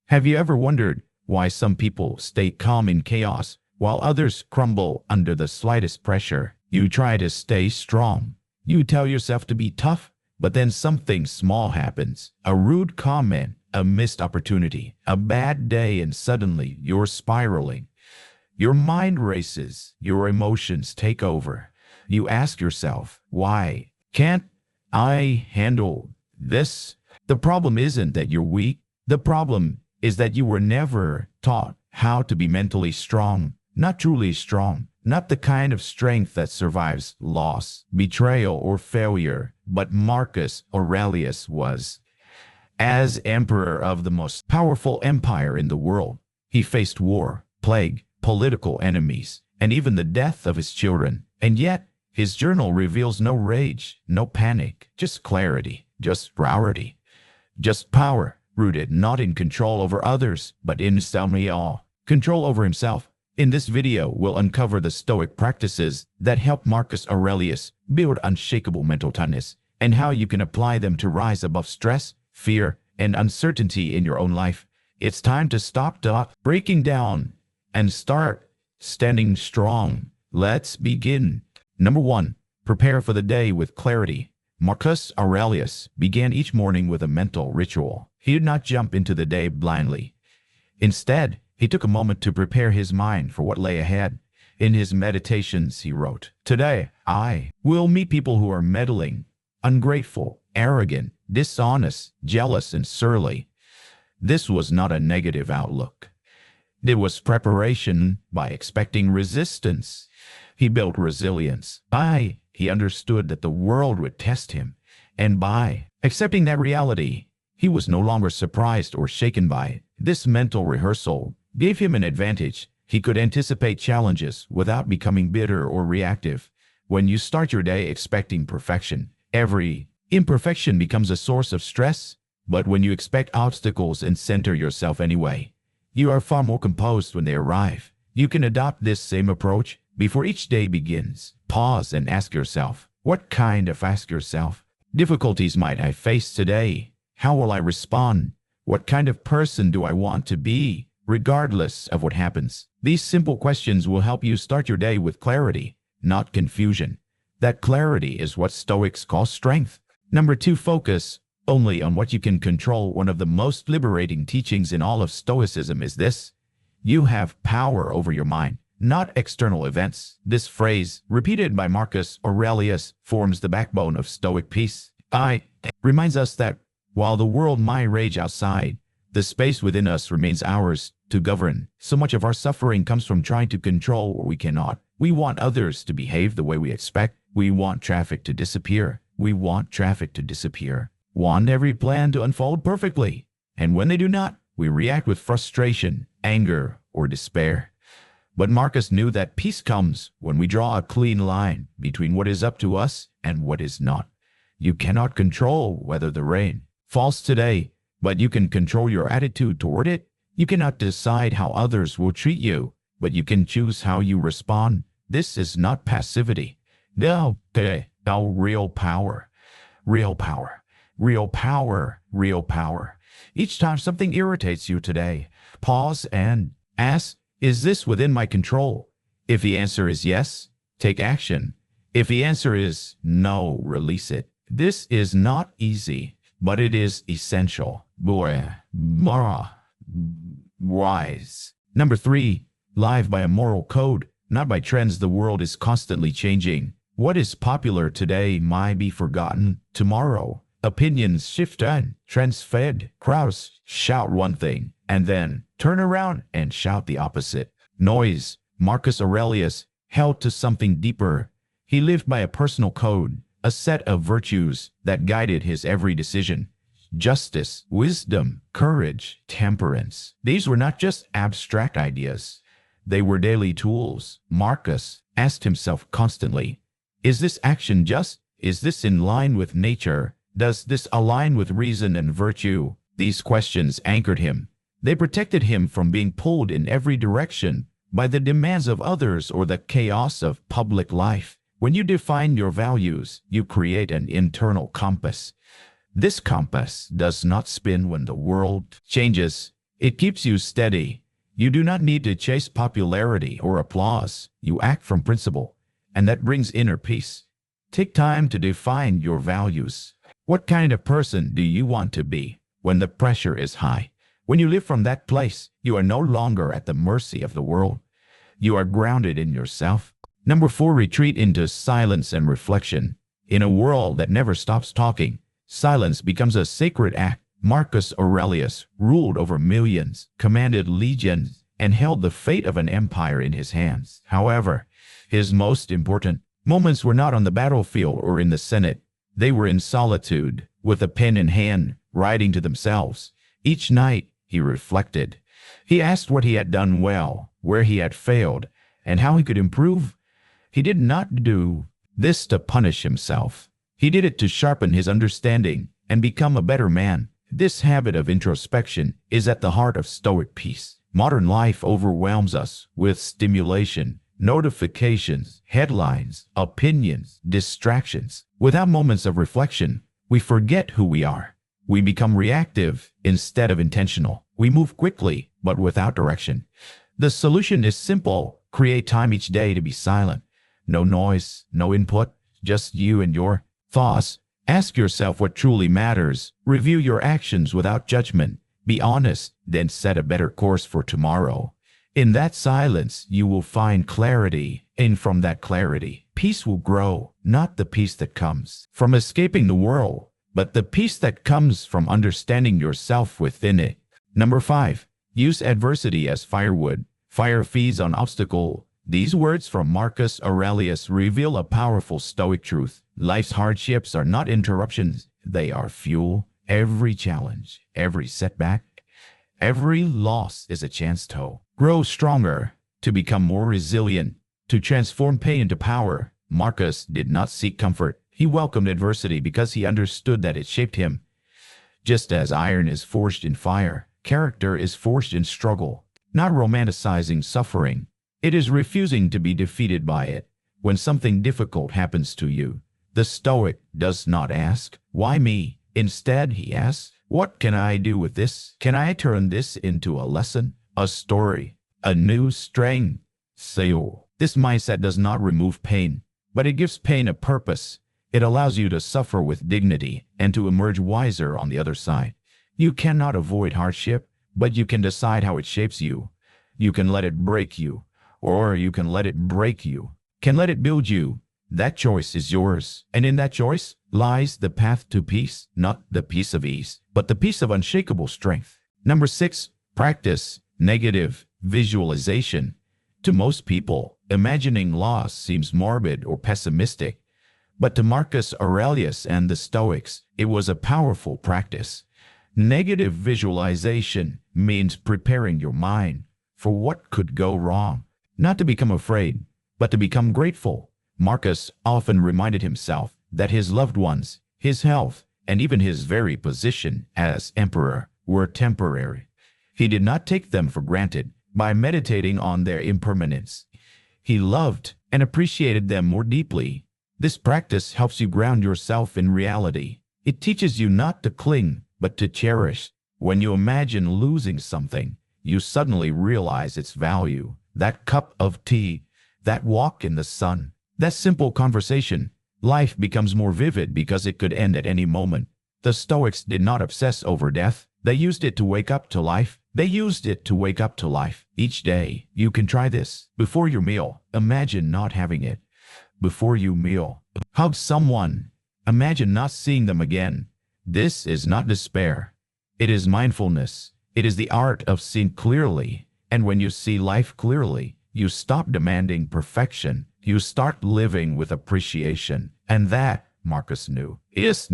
Have you ever wondered why some people stay calm in chaos while others crumble under the slightest pressure? You try to stay strong. You tell yourself to be tough, but then something small happens. A rude comment, a missed opportunity, a bad day, and suddenly you're spiraling. Your mind races, your emotions take over. You ask yourself, why can't I handle this? The problem isn't that you're weak. The problem is that you were never taught how to be mentally strong, not truly strong, not the kind of strength that survives loss, betrayal, or failure, but Marcus Aurelius was. As emperor of the most powerful empire in the world, he faced war, plague, political enemies, and even the death of his children. And yet, his journal reveals no rage, no panic, just clarity, just priority, just power, rooted not in control over others, but in self control over himself. In this video, we'll uncover the Stoic practices that help Marcus Aurelius build unshakable mental toughness, and how you can apply them to rise above stress, fear, and uncertainty in your own life. It's time to stop breaking down and start standing strong. Let's begin. Number 1. Prepare for the day with clarity. Marcus Aurelius began each morning with a mental ritual. He did not jump into the day blindly. Instead, he took a moment to prepare his mind for what lay ahead. In his meditations, he wrote, "Today, I will meet people who are meddling, ungrateful, arrogant, dishonest, jealous, and surly." This was not a negative outlook. It was preparation by expecting resistance. He built resilience. He understood that the world would test him, and by accepting that reality, he was no longer surprised or shaken by it. This mental rehearsal gave him an advantage. He could anticipate challenges without becoming bitter or reactive. When you start your day expecting perfection, every imperfection becomes a source of stress. But when you expect obstacles and center yourself anyway, you are far more composed when they arrive. You can adopt this same approach before each day begins. Pause and ask yourself, difficulties might I face today? How will I respond? What kind of person do I want to be, regardless of what happens? These simple questions will help you start your day with clarity, not confusion. That clarity is what Stoics call strength. Number 2, focus only on what you can control. One of the most liberating teachings in all of Stoicism is this: you have power over your mind, not external events. This phrase, repeated by Marcus Aurelius, forms the backbone of Stoic peace. It reminds us that while the world might rage outside, the space within us remains ours to govern. So much of our suffering comes from trying to control what we cannot. We want others to behave the way we expect. We want traffic to disappear. Want every plan to unfold perfectly. And when they do not, we react with frustration, anger, or despair. But Marcus knew that peace comes when we draw a clean line between what is up to us and what is not. You cannot control whether the rain falls today, but you can control your attitude toward it. You cannot decide how others will treat you, but you can choose how you respond. This is not passivity. No, real power. Each time something irritates you today, pause and ask, is this within my control? If the answer is yes, take action. If the answer is no, release it. This is not easy, but it is essential. Wise. Number 3, live by a moral code, not by trends. The world is constantly changing. What is popular today might be forgotten tomorrow. Opinions shift and trends fade. Crowds shout one thing and then turn around and shout the opposite. Noise. Marcus Aurelius held to something deeper. He lived by a personal code, a set of virtues that guided his every decision. Justice, wisdom, courage, temperance. These were not just abstract ideas. They were daily tools. Marcus asked himself constantly, is this action just? Is this in line with nature? Does this align with reason and virtue? These questions anchored him. They protected him from being pulled in every direction by the demands of others or the chaos of public life. When you define your values, you create an internal compass. This compass does not spin when the world changes. It keeps you steady. You do not need to chase popularity or applause. You act from principle, and that brings inner peace. Take time to define your values. What kind of person do you want to be when the pressure is high? When you live from that place, you are no longer at the mercy of the world. You are grounded in yourself. Number 4, retreat into silence and reflection. In a world that never stops talking, silence becomes a sacred act. Marcus Aurelius ruled over millions, commanded legions, and held the fate of an empire in his hands. However, his most important moments were not on the battlefield or in the Senate. They were in solitude, with a pen in hand, writing to themselves. Each night, he reflected. He asked what he had done well, where he had failed, and how he could improve. He did not do this to punish himself. He did it to sharpen his understanding and become a better man. This habit of introspection is at the heart of Stoic peace. Modern life overwhelms us with stimulation, notifications, headlines, opinions, distractions. Without moments of reflection, we forget who we are. We become reactive instead of intentional. We move quickly, but without direction. The solution is simple. Create time each day to be silent. No noise, no input, just you and your thoughts. Ask yourself what truly matters. Review your actions without judgment. Be honest, then set a better course for tomorrow. In that silence, you will find clarity, and from that clarity, peace will grow, not the peace that comes from escaping the world, but the peace that comes from understanding yourself within it. Number 5, use adversity as firewood. Fire feeds on obstacle. These words from Marcus Aurelius reveal a powerful Stoic truth. Life's hardships are not interruptions, they are fuel. Every challenge, every setback, every loss is a chance to grow stronger, to become more resilient, to transform pain into power. Marcus did not seek comfort. He welcomed adversity because he understood that it shaped him. Just as iron is forged in fire, character is forged in struggle. Not romanticizing suffering, it is refusing to be defeated by it. When something difficult happens to you, the Stoic does not ask, "Why me?" Instead, he asks, "What can I do with this? Can I turn this into a lesson, a story, a new strength?" So, this mindset does not remove pain, but it gives pain a purpose. It allows you to suffer with dignity and to emerge wiser on the other side. You cannot avoid hardship, but you can decide how it shapes you. You can let it break you, or you can let it break you. Can let it build you. That choice is yours, and in that choice lies the path to peace, not the peace of ease, but the peace of unshakable strength. Number 6, practice negative visualization. To most people, imagining loss seems morbid or pessimistic, but to Marcus Aurelius and the Stoics, it was a powerful practice. Negative visualization means preparing your mind for what could go wrong, not to become afraid, but to become grateful. Marcus often reminded himself that his loved ones, his health, and even his very position as emperor were temporary. He did not take them for granted by meditating on their impermanence. He loved and appreciated them more deeply. This practice helps you ground yourself in reality. It teaches you not to cling, but to cherish. When you imagine losing something, you suddenly realize its value. That cup of tea, that walk in the sun, that simple conversation. Life becomes more vivid because it could end at any moment. The Stoics did not obsess over death. They used it to wake up to life. Each day, you can try this. Before your meal, imagine not having it. Before you meal, hug someone. Imagine not seeing them again. This is not despair. It is mindfulness. It is the art of seeing clearly. And when you see life clearly, you stop demanding perfection. You start living with appreciation. And that, Marcus knew, is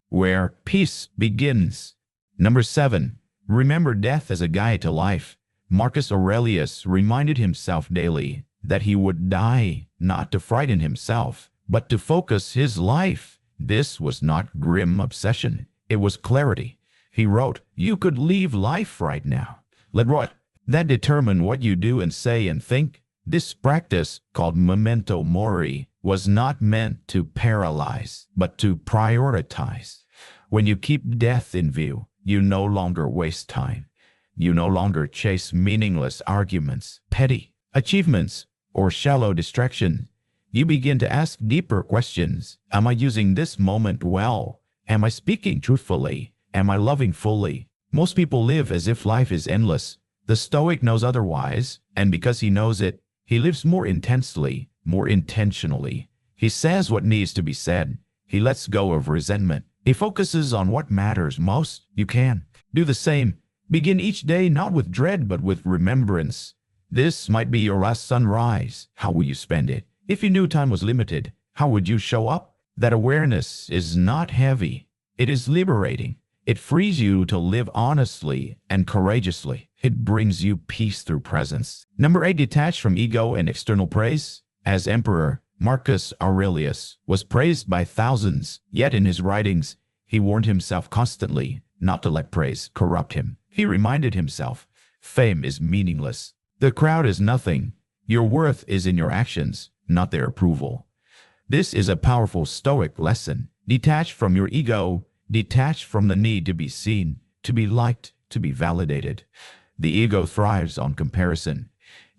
where peace begins. Number 7, remember death as a guide to life. Marcus Aurelius reminded himself daily that he would die, not to frighten himself, but to focus his life. This was not grim obsession. It was clarity. He wrote, "You could leave life right now. Let what? That determine what you do and say and think." This practice, called memento mori, was not meant to paralyze, but to prioritize. When you keep death in view, you no longer waste time. You no longer chase meaningless arguments, petty achievements, or shallow distraction. You begin to ask deeper questions. Am I using this moment well? Am I speaking truthfully? Am I loving fully? Most people live as if life is endless. The Stoic knows otherwise, and because he knows it, he lives more intensely, more intentionally. He says what needs to be said. He lets go of resentment. He focuses on what matters most. You can do the same. Begin each day not with dread but with remembrance. This might be your last sunrise. How will you spend it? If you knew time was limited, how would you show up? That awareness is not heavy. It is liberating. It frees you to live honestly and courageously. It brings you peace through presence. Number 8, detach from ego and external praise. As emperor, Marcus Aurelius was praised by thousands, yet in his writings, he warned himself constantly not to let praise corrupt him. He reminded himself, fame is meaningless. The crowd is nothing. Your worth is in your actions, not their approval. This is a powerful Stoic lesson. Detach from your ego. Detach from the need to be seen, to be liked, to be validated. The ego thrives on comparison.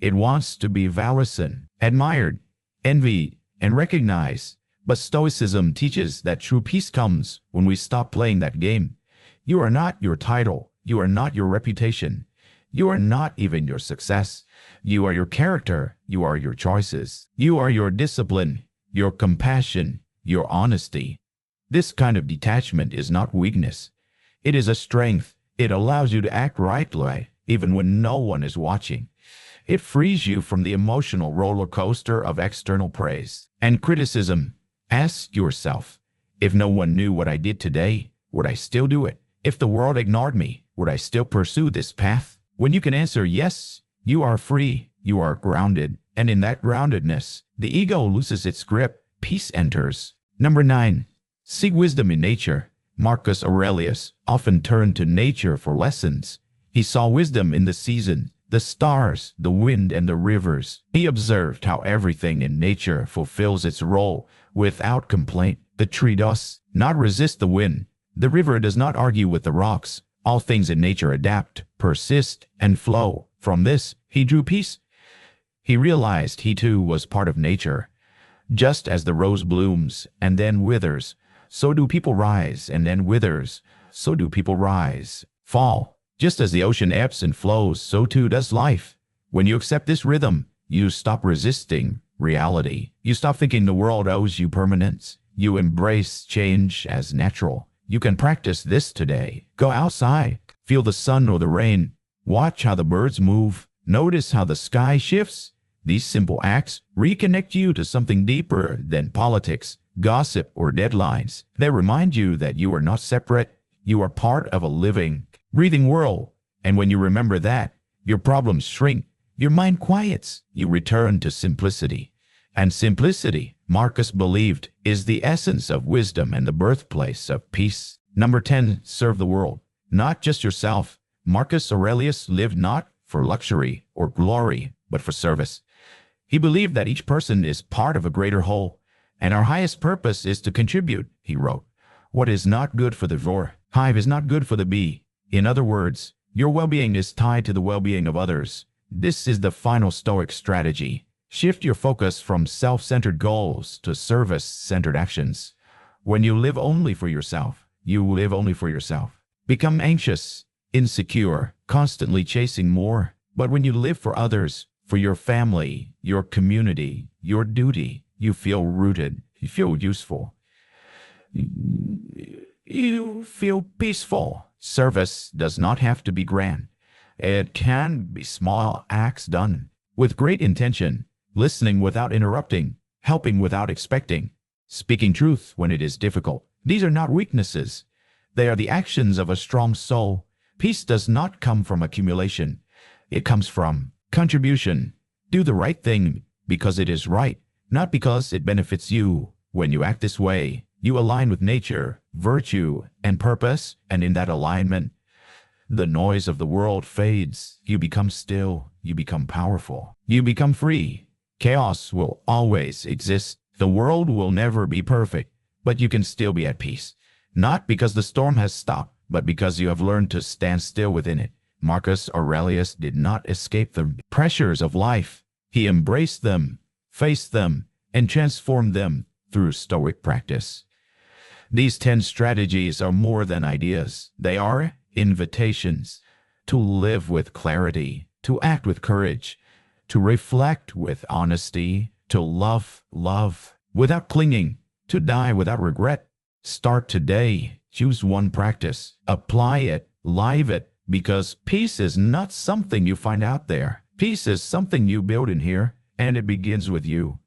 It wants to be valorized, admired, envied, and recognized. But Stoicism teaches that true peace comes when we stop playing that game. You are not your title. You are not your reputation. You are not even your success. You are your character. You are your choices. You are your discipline, your compassion, your honesty. This kind of detachment is not weakness. It is a strength. It allows you to act rightly, even when no one is watching. It frees you from the emotional roller coaster of external praise and criticism. Ask yourself, if no one knew what I did today, would I still do it? If the world ignored me, would I still pursue this path? When you can answer yes, you are free, you are grounded, and in that groundedness, the ego loses its grip, peace enters. Number 9. Seek wisdom in nature. Marcus Aurelius often turned to nature for lessons. He saw wisdom in the season, the stars, the wind, and the rivers. He observed how everything in nature fulfills its role without complaint. The tree does not resist the wind. The river does not argue with the rocks. All things in nature adapt, persist, and flow. From this, he drew peace. He realized he too was part of nature. Just as the rose blooms and then withers, so do people rise and then withers. So do people rise, fall. Just as the ocean ebbs and flows, so too does life. When you accept this rhythm, you stop resisting reality. You stop thinking the world owes you permanence. You embrace change as natural. You can practice this today. Go outside, feel the sun or the rain. Watch how the birds move. Notice how the sky shifts. These simple acts reconnect you to something deeper than politics, gossip, or deadlines. They remind you that you are not separate. You are part of a living, breathing world. And when you remember that, your problems shrink. Your mind quiets. You return to simplicity. And simplicity, Marcus believed, is the essence of wisdom and the birthplace of peace. Number 10. Serve the world, not just yourself. Marcus Aurelius lived not for luxury or glory, but for service. He believed that each person is part of a greater whole, and our highest purpose is to contribute, he wrote. What is not good for the hive is not good for the bee. In other words, your well-being is tied to the well-being of others. This is the final Stoic strategy. Shift your focus from self-centered goals to service-centered actions. When you live only for yourself, you live only for yourself. Become anxious, insecure, constantly chasing more. But when you live for others, for your family, your community, your duty, you feel rooted, you feel useful. You feel peaceful. Service does not have to be grand. It can be small acts done with great intention, listening without interrupting, helping without expecting, speaking truth when it is difficult. These are not weaknesses. They are the actions of a strong soul. Peace does not come from accumulation. It comes from contribution. Do the right thing because it is right, not because it benefits you. When you act this way, you align with nature, virtue, and purpose, and in that alignment, the noise of the world fades. You become still. You become powerful. You become free. Chaos will always exist. The world will never be perfect, but you can still be at peace. Not because the storm has stopped, but because you have learned to stand still within it. Marcus Aurelius did not escape the pressures of life. He embraced them, faced them, and transformed them through Stoic practice. These 10 strategies are more than ideas. They are invitations to live with clarity, to act with courage, to reflect with honesty, to love without clinging, to die without regret. Start today. Choose one practice. Apply it. Live it. Because peace is not something you find out there. Peace is something you build in here, and it begins with you.